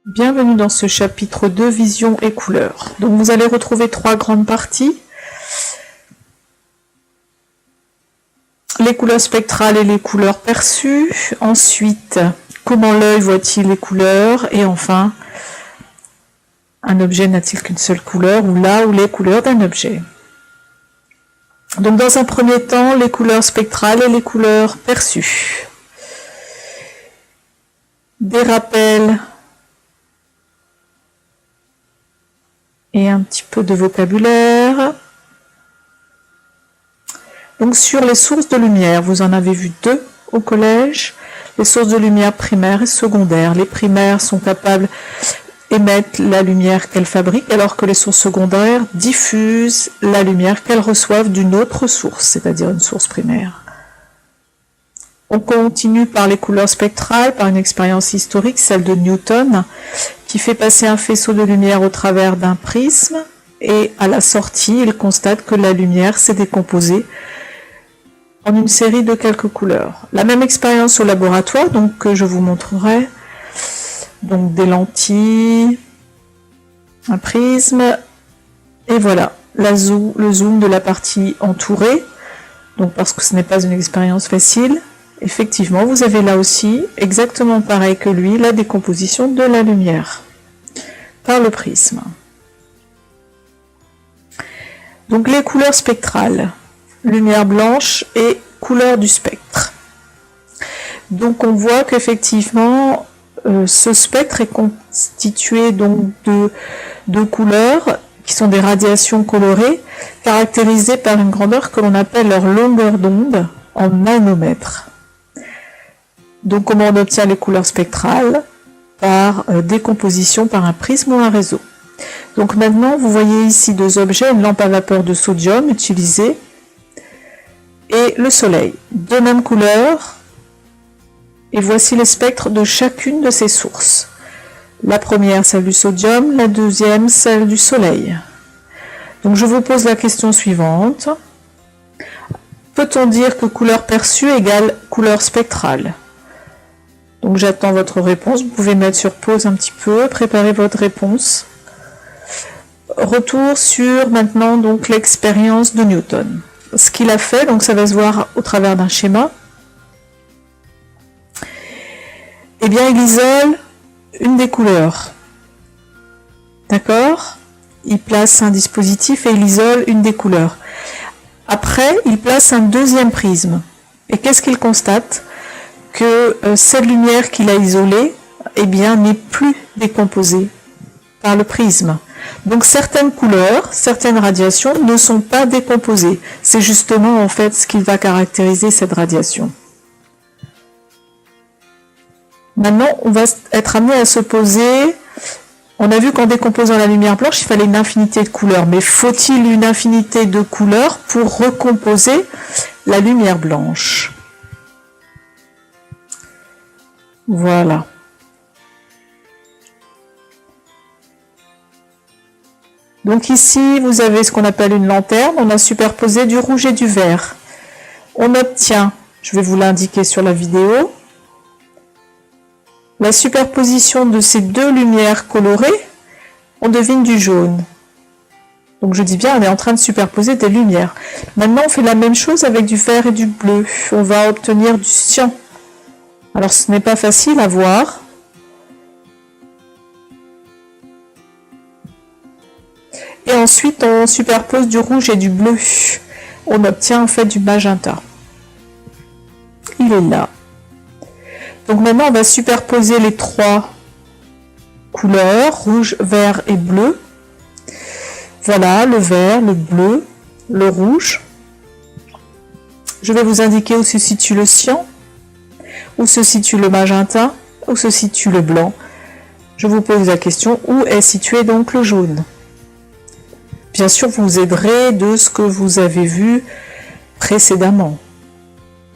Bienvenue dans ce chapitre 2, vision et couleurs. Donc vous allez retrouver trois grandes parties. Les couleurs spectrales et les couleurs perçues. Ensuite, comment l'œil voit-il les couleurs. Et enfin, un objet n'a-t-il qu'une seule couleur ou là ou les couleurs d'un objet. Donc dans un premier temps, les couleurs spectrales et les couleurs perçues. Des rappels et un petit peu de vocabulaire. Donc sur les sources de lumière, vous en avez vu deux au collège. Les sources de lumière primaires et secondaires. Les primaires sont capables d'émettre la lumière qu'elles fabriquent, alors que les sources secondaires diffusent la lumière qu'elles reçoivent d'une autre source, c'est-à-dire une source primaire. On continue par les couleurs spectrales, par une expérience historique, celle de Newton, qui fait passer un faisceau de lumière au travers d'un prisme, et à la sortie, il constate que la lumière s'est décomposée en une série de quelques couleurs. La même expérience au laboratoire, donc que je vous montrerai, donc des lentilles, un prisme, et voilà, le zoom de la partie entourée, donc parce que ce n'est pas une expérience facile. Effectivement, vous avez là aussi, exactement pareil que lui, la décomposition de la lumière par le prisme. Donc les couleurs spectrales, lumière blanche et couleur du spectre. Donc on voit qu'effectivement, ce spectre est constitué donc de couleurs qui sont des radiations colorées, caractérisées par une grandeur que l'on appelle leur longueur d'onde en nanomètres. Donc comment on obtient les couleurs spectrales? Par décomposition par un prisme ou un réseau. Donc maintenant, vous voyez ici deux objets, une lampe à vapeur de sodium utilisée et le soleil. Deux mêmes couleurs, et voici les spectres de chacune de ces sources. La première, celle du sodium, la deuxième, celle du soleil. Donc je vous pose la question suivante. Peut-on dire que couleur perçue égale couleur spectrale? Donc j'attends votre réponse, vous pouvez mettre sur pause un petit peu, préparer votre réponse. Retour sur maintenant donc l'expérience de Newton. Ce qu'il a fait, donc ça va se voir au travers d'un schéma. Eh bien il isole une des couleurs. D'accord? Il place un dispositif et il isole une des couleurs. Après, il place un deuxième prisme. Et qu'est-ce qu'il constate? Que cette lumière qu'il a isolée, eh bien, n'est plus décomposée par le prisme. Donc certaines couleurs, certaines radiations ne sont pas décomposées. C'est justement en fait ce qui va caractériser cette radiation. Maintenant, on va être amené à se poser. On a vu qu'en décomposant la lumière blanche, il fallait une infinité de couleurs. Mais faut-il une infinité de couleurs pour recomposer la lumière blanche? Voilà. Donc ici, vous avez ce qu'on appelle une lanterne. On a superposé du rouge et du vert. On obtient, je vais vous l'indiquer sur la vidéo, la superposition de ces deux lumières colorées, on devine du jaune. Donc je dis bien, on est en train de superposer des lumières. Maintenant, on fait la même chose avec du vert et du bleu. On va obtenir du cyan. Alors ce n'est pas facile à voir. Et ensuite on superpose du rouge et du bleu. On obtient en fait du magenta. Il est là. Donc maintenant on va superposer les trois couleurs, rouge, vert et bleu. Voilà, le vert, le bleu, le rouge. Je vais vous indiquer où se situe le cyan. Où se situe le magenta? Où se situe le blanc? Je vous pose la question, où est situé donc le jaune? Bien sûr, vous vous aiderez de ce que vous avez vu précédemment.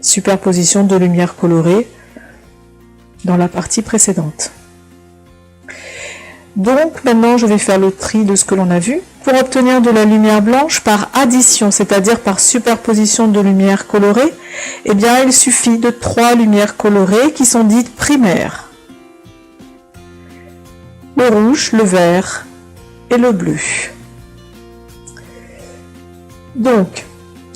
Superposition de lumière colorée dans la partie précédente. Donc maintenant, je vais faire le tri de ce que l'on a vu. Pour obtenir de la lumière blanche par addition, c'est-à-dire par superposition de lumière colorée, eh bien, il suffit de 3 lumières colorées qui sont dites primaires. le rouge, le vert et le bleu. Donc,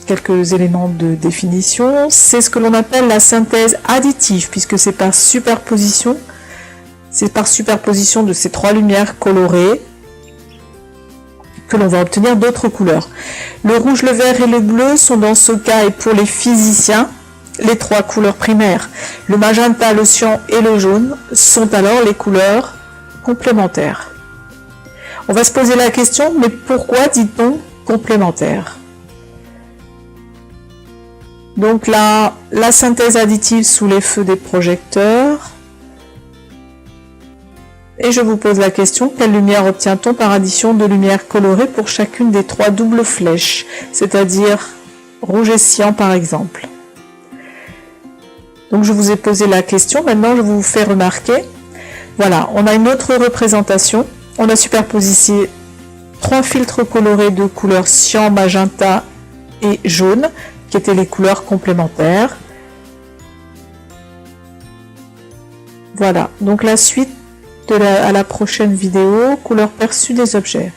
quelques éléments de définition. C'est ce que l'on appelle la synthèse additive, puisque c'est par superposition. C'est par superposition de ces trois lumières colorées que l'on va obtenir d'autres couleurs. Le rouge, le vert et le bleu sont dans ce cas, et pour les physiciens, les trois couleurs primaires. Le magenta, le cyan et le jaune sont alors les couleurs complémentaires. On va se poser la question, mais pourquoi dit-on complémentaire? Donc là, la synthèse additive sous les feux des projecteurs. Et je vous pose la question, quelle lumière obtient-on par addition de lumière colorée pour chacune des trois doubles flèches, c'est-à-dire rouge et cyan par exemple? Donc je vous ai posé la question, maintenant je vous fais remarquer. Voilà, on a une autre représentation. On a superposé trois filtres colorés de couleurs cyan, magenta et jaune, qui étaient les couleurs complémentaires. Voilà, donc la suite à la prochaine vidéo, couleur perçue des objets.